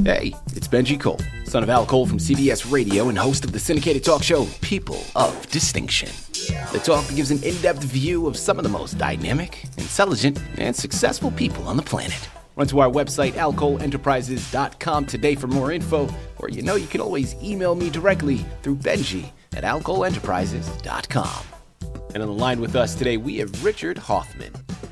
Hey, it's Benji Cole, son of Al Cole from CBS Radio and host of the syndicated talk show People of Distinction. The talk gives an in-depth view of some of the most dynamic, intelligent, and successful people on the planet. Run to our website, alcoleenterprises.com today for more info, or you can always email me directly through benji@alcoleenterprises.com. And on the line with us today, we have Richard Hoffman.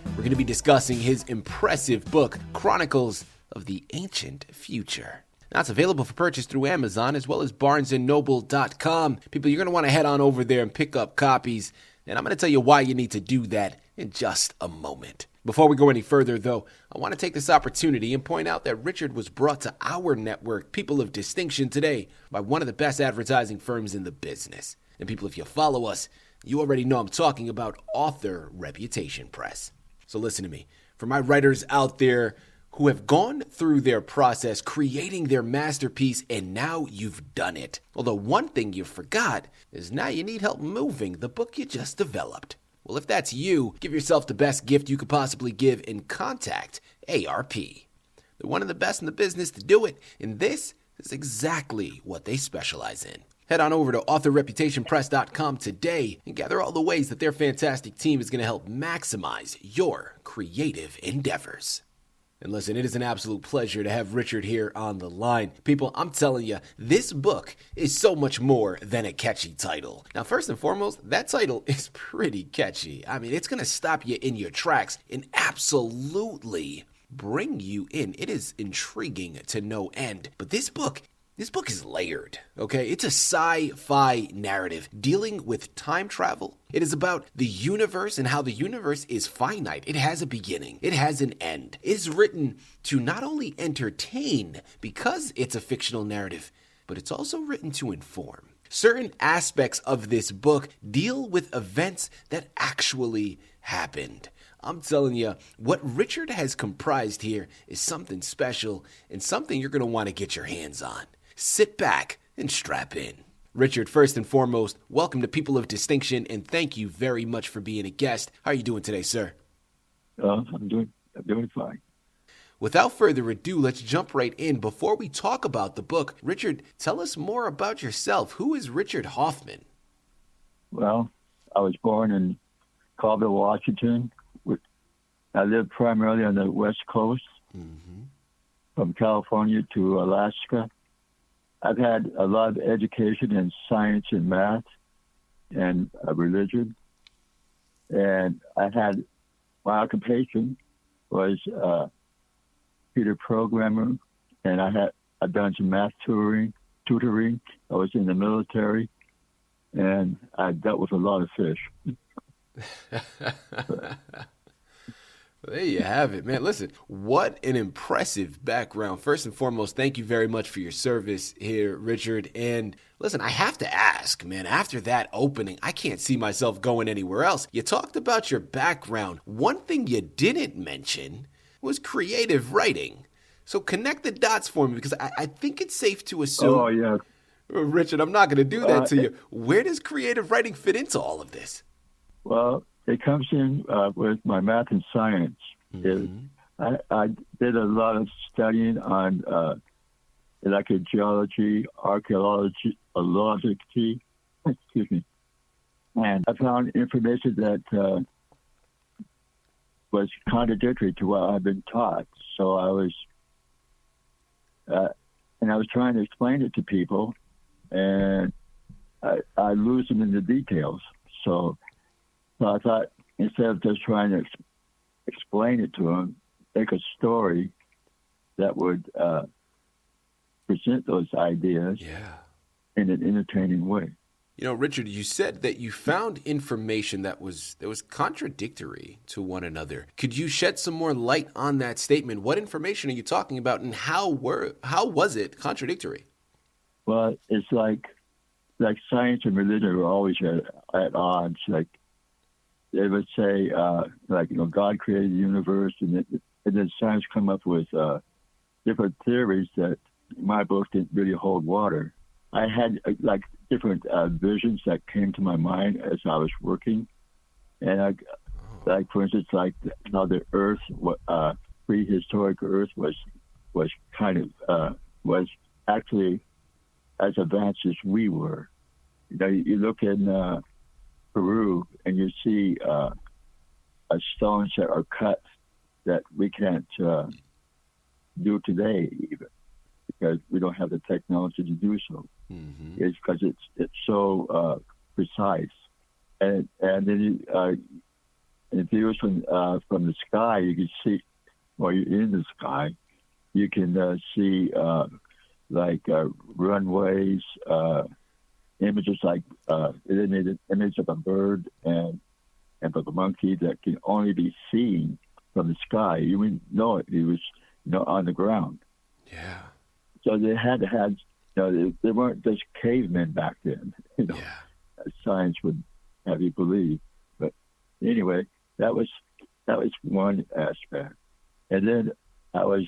We're going to be discussing his impressive book, Chronicles of the Ancient Future. Now, it's available for purchase through Amazon as well as barnesandnoble.com. People, you're going to want to head on over there and pick up copies, and I'm going to tell you why you need to do that in just a moment. Before we go any further, though, I want to take this opportunity and point out that Richard was brought to our network, People of Distinction, today by one of the best advertising firms in the business. And people, if you follow us, you already know I'm talking about Author Reputation Press. So listen to me. For my writers out there who have gone through their process creating their masterpiece, and now you've done it. Although one thing you forgot is now you need help moving the book you just developed. Well, if that's you, give yourself the best gift you could possibly give and contact ARP. They're one of the best in the business to do it, and this is exactly what they specialize in. Head on over to authorreputationpress.com today and gather all the ways that their fantastic team is going to help maximize your creative endeavors. And listen, it is an absolute pleasure to have Richard here on the line. People, I'm telling you, this book is so much more than a catchy title. Now, first and foremost, that title is pretty catchy. I mean, it's going to stop you in your tracks and absolutely bring you in. It is intriguing to no end. But this book is layered, okay? It's a sci-fi narrative dealing with time travel. It is about the universe and how the universe is finite. It has a beginning. It has an end. It is written to not only entertain because it's a fictional narrative, but it's also written to inform. Certain aspects of this book deal with events that actually happened. I'm telling you, what Richard has comprised here is something special and something you're going to want to get your hands on. Sit back and strap in. Richard, first and foremost, welcome to People of Distinction, and thank you very much for being a guest. How are you doing today, sir? I'm doing fine. Without further ado, let's jump right in. Before we talk about the book, Richard, tell us more about yourself. Who is Richard Hoffman? Well, I was born in Colville, Washington. I lived primarily on the West Coast, from California to Alaska. I've had a lot of education in science and math and religion. And my occupation was computer programmer, and I've done some math tutoring. I was in the military, and I dealt with a lot of fish. There you have it, man. Listen, what an impressive background. First and foremost, thank you very much for your service here, Richard. And listen, I have to ask, man, after that opening, I can't see myself going anywhere else. You talked about your background. One thing you didn't mention was creative writing. So connect the dots for me, because I think it's safe to assume. Oh, yeah. Richard, I'm not going to do that to you. Where does creative writing fit into all of this? Well, it comes in with my math and science. I did a lot of studying on electrogeology, archaeology, excuse me, and I found information that was contradictory to what I've been taught. So I was trying to explain it to people, and I lose them in the details. So I thought, instead of just trying to explain it to them, make a story that would present those ideas in an entertaining way. You know, Richard, you said that you found information that was contradictory to one another. Could you shed some more light on that statement? What information are you talking about, and how was it contradictory? Well, it's like science and religion are always at odds. Like, they would say, God created the universe, and then science come up with different theories that in my book didn't really hold water. I had different visions that came to my mind as I was working, and for instance, how the Earth, prehistoric Earth, was kind of was actually as advanced as we were. You look in Peru and you see stones that are cut that we can't do today, even because we don't have the technology to do so. Mm-hmm. It's because it's so precise, and then if you from the sky, you can see, while you're in the sky, you can see runways, images like an image of a bird and of a monkey that can only be seen from the sky. You wouldn't know it. It was on the ground. Yeah. So they had to have. They weren't just cavemen back then. Yeah. Science would have you believe. But anyway, that was one aspect. And then I was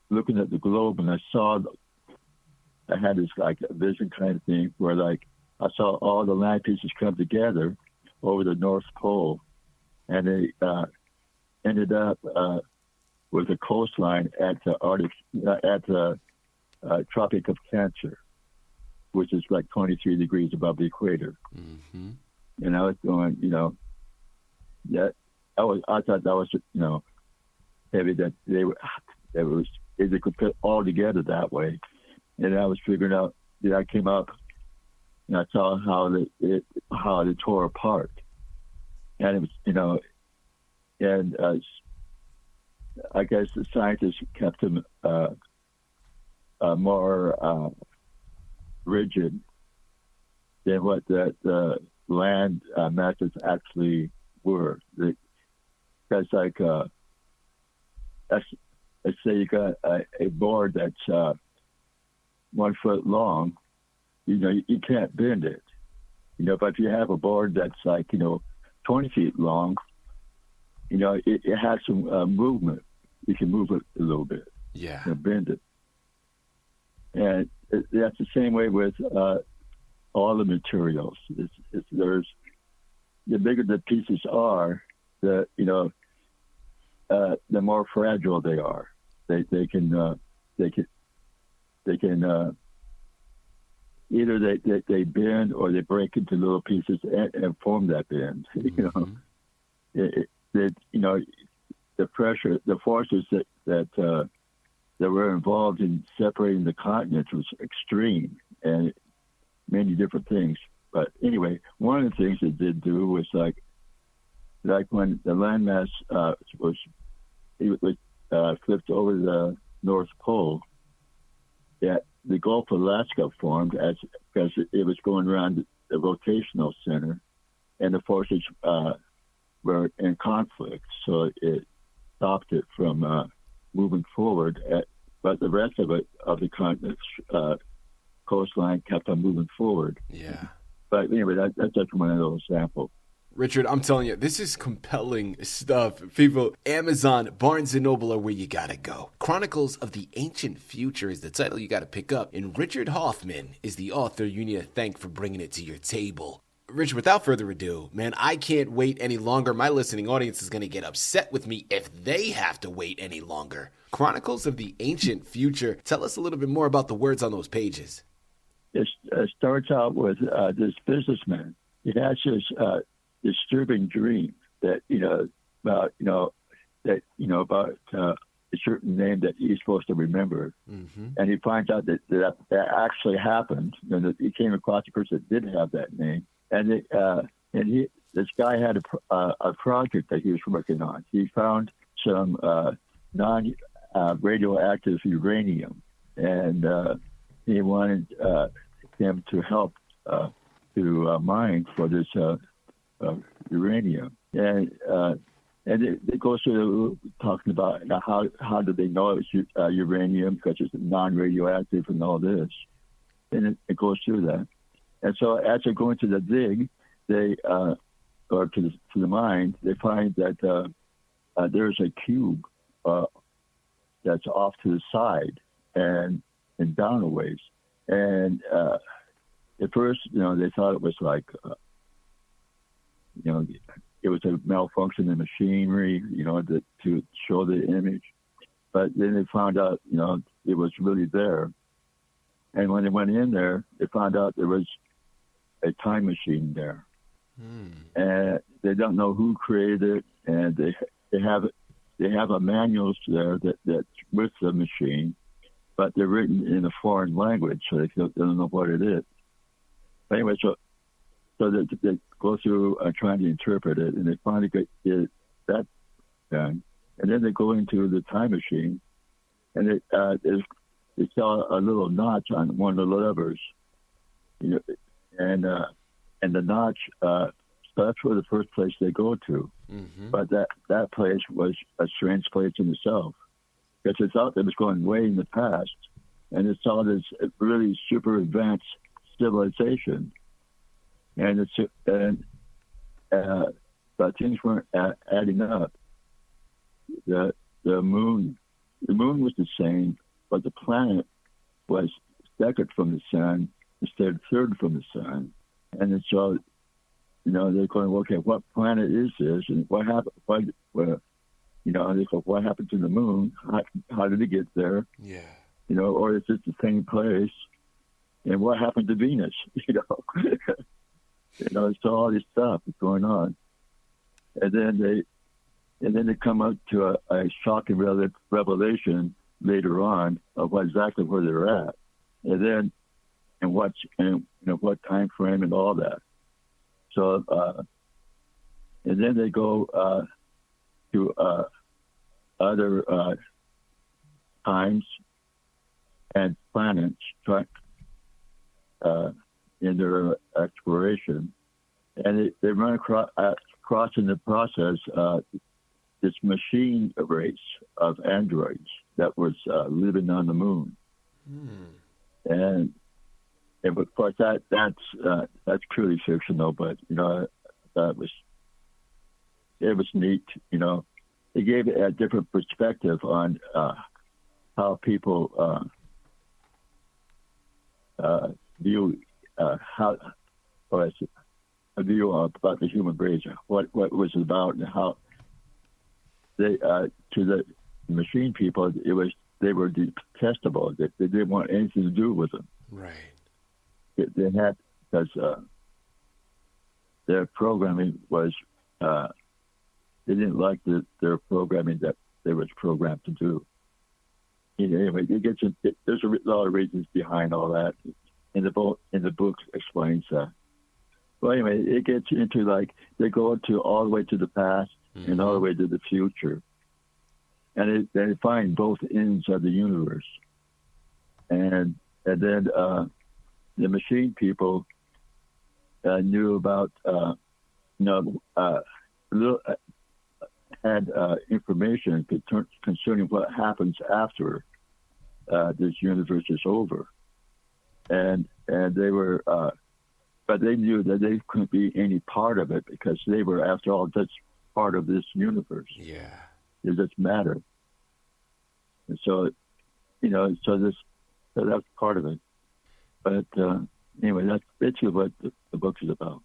looking at the globe, and I had this like a vision kind of thing where like I saw all the land pieces come together over the North Pole, and they ended up with a coastline at the Tropic of Cancer, which is like 23 degrees above the equator. Mm-hmm. And I was going, I thought that was, heavy that they could put all together that way. And I was figuring out, I came up and I saw how they tore apart. And it was, and I guess the scientists kept them more rigid than what the land masses actually were. Because let's say you got a board that's 1 foot long, you can't bend it. But if you have a board that's like 20 feet long, it has some movement. You can move it a little bit. Yeah. Bend it. And that's the same way with all the materials. There's the bigger the pieces are, the more fragile they are. They can either they bend or they break into little pieces and form that bend. Mm-hmm. The pressure, the forces that were involved in separating the continents was extreme, and many different things. But anyway, one of the things it did do was like when the landmass was flipped over the North Pole, that the Gulf of Alaska formed because it was going around the rotational center, and the forces were in conflict, so it stopped it from moving forward. But the rest of the continent's coastline kept on moving forward. Yeah. But anyway, that's just one of those examples. Richard, I'm telling you, this is compelling stuff. People, Amazon, Barnes & Noble are where you gotta go. Chronicles of the Ancient Future is the title you gotta pick up, and Richard Hoffman is the author you need to thank for bringing it to your table. Richard, without further ado, man, I can't wait any longer. My listening audience is going to get upset with me if they have to wait any longer. Chronicles of the Ancient Future. Tell us a little bit more about the words on those pages. It starts out with this businessman. He has this disturbing dream that about a certain name that he's supposed to remember, mm-hmm. and he finds out that actually happened. That he came across a person that did have that name. And this guy had a project that he was working on. He found some non-radioactive uranium, and he wanted him to help to mine for this uranium. And it goes through talking about how do they know it's uranium because it's non-radioactive and all this. And it goes through that. And so as they're going to the dig, or to the mine, they find that there's a cube that's off to the side and down a ways. And at first, they thought it was like, it was a malfunction in machinery, to show the image. But then they found out, it was really there. And when they went in there, they found out there was a time machine there. And they don't know who created it, and they have a manuals there that's with the machine, but they're written in a foreign language, so they don't know what it is. Anyway, so they go through trying to interpret it, and they finally get that done. And then they go into the time machine, and they saw a little notch on one of the levers, and the notch. So that's where the first place they go to. But that place was a strange place in itself, because they thought it was going way in the past, and it saw this really super advanced civilization, but things weren't adding up. The moon was the same, but the planet was second from the sun instead of third from the sun, and so they're going, okay, what planet is this, and what happened? They go, what happened to the moon? How did it get there? Yeah. Or is it the same place? And what happened to Venus? So all this stuff is going on, and then they come up to a shocking revelation later on of exactly where they're at, and what time frame and all that. So, and then they go to other times and planets in their exploration, and they run across in the process this machine race of androids that was living on the moon, and of course that's purely fictional, but it was neat. It gave a different perspective on how people view a view about the human race, what it was about, and how they to the machine people they were detestable. They didn't want anything to do with them. Right. They had, because their programming was they didn't like their programming that they was programmed to do. Anyway, there's a lot of reasons behind all that. In the book explains that. Well, anyway, it gets into they go all the way to the past and all the way to the future, and they find both ends of the universe, and then the machine people knew about had information concerning what happens after this universe is over, and they were. But they knew that they couldn't be any part of it because they were, after all, just part of this universe. Yeah. It just mattered. And so, so that's part of it. But anyway, that's basically what the book is about.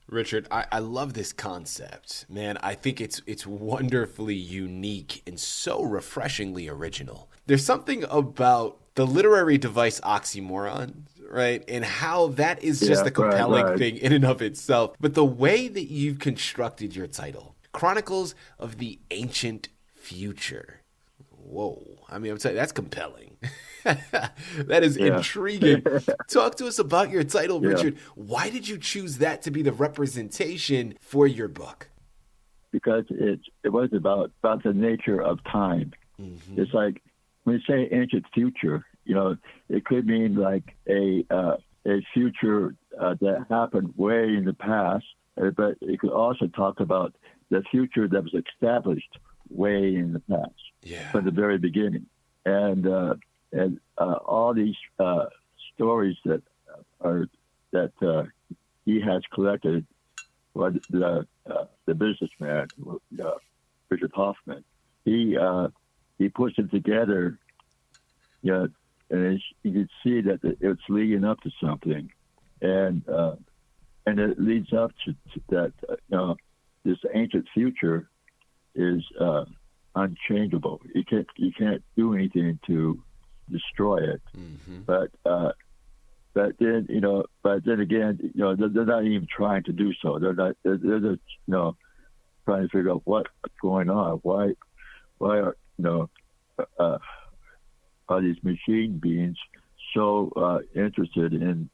Richard, I love this concept, man. I think it's wonderfully unique and so refreshingly original. There's something about the literary device oxymoron, right? And how that is just a compelling thing in and of itself. But the way that you've constructed your title, Chronicles of the Ancient Future. Whoa. I mean, I'm telling you, that's compelling. That is intriguing. Talk to us about your title, Richard. Why did you choose that to be the representation for your book? Because it was about the nature of time. Mm-hmm. It's like, when you say ancient future, it could mean like a future that happened way in the past, but it could also talk about the future that was established way in the past, from the very beginning, and all these stories that he has collected. Well, the businessman, Richard Hoffman, he puts it together, and you can see that it's leading up to something, and it leads up to that. This ancient future is unchangeable. You can't do anything to destroy it. But then again, they're not even trying to do so. They're not. They're just trying to figure out what's going on. Why are are these machine beings so interested in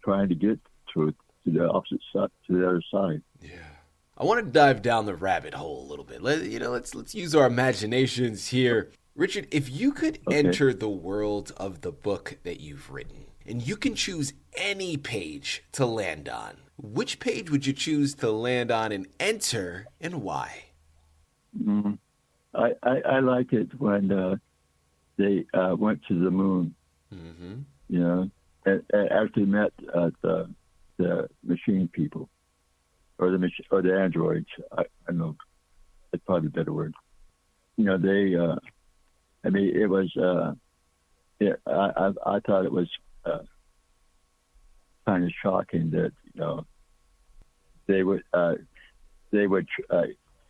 trying to get to the opposite side, to the other side? Yeah. I want to dive down the rabbit hole a little bit. Let's use our imaginations here. Richard, if you could enter the world of the book that you've written, and you can choose any page to land on, which page would you choose to land on and enter, and why? I like it when they went to the moon. And actually met the machine people, or the androids. I don't know. That's probably a better word. They. It was. I thought it was kind of shocking that they would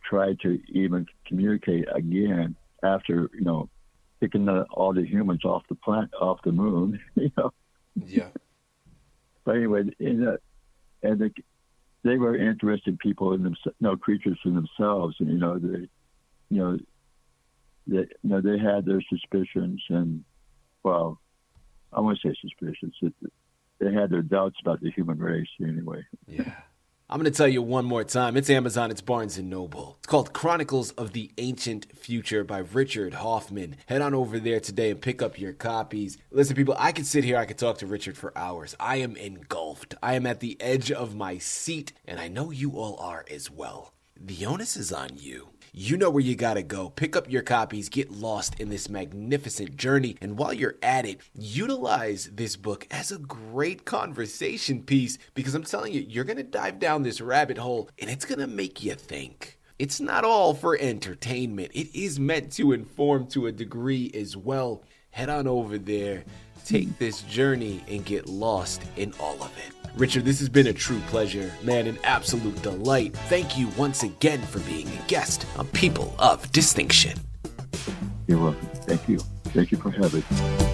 try to even communicate again after picking all the humans off the moon. Yeah. But anyway, they were interested people in creatures in themselves, and they had their suspicions, and well, I won't say suspicions. They had their doubts about the human race anyway. Yeah. I'm going to tell you one more time. It's Amazon, it's Barnes & Noble. It's called Chronicles of the Ancient Future by Richard Hoffman. Head on over there today and pick up your copies. Listen, people, I could sit here, I could talk to Richard for hours. I am engulfed. I am at the edge of my seat, and I know you all are as well. The onus is on you. You know where you gotta go. Pick up your copies, get lost in this magnificent journey, and while you're at it, utilize this book as a great conversation piece, because I'm telling you, you're gonna dive down this rabbit hole, and it's gonna make you think. It's not all for entertainment. It is meant to inform to a degree as well. Head on over there, take this journey, and get lost in all of it. Richard, this has been a true pleasure. Man, an absolute delight. Thank you once again for being a guest on People of Distinction. You're welcome. Thank you. Thank you for having me.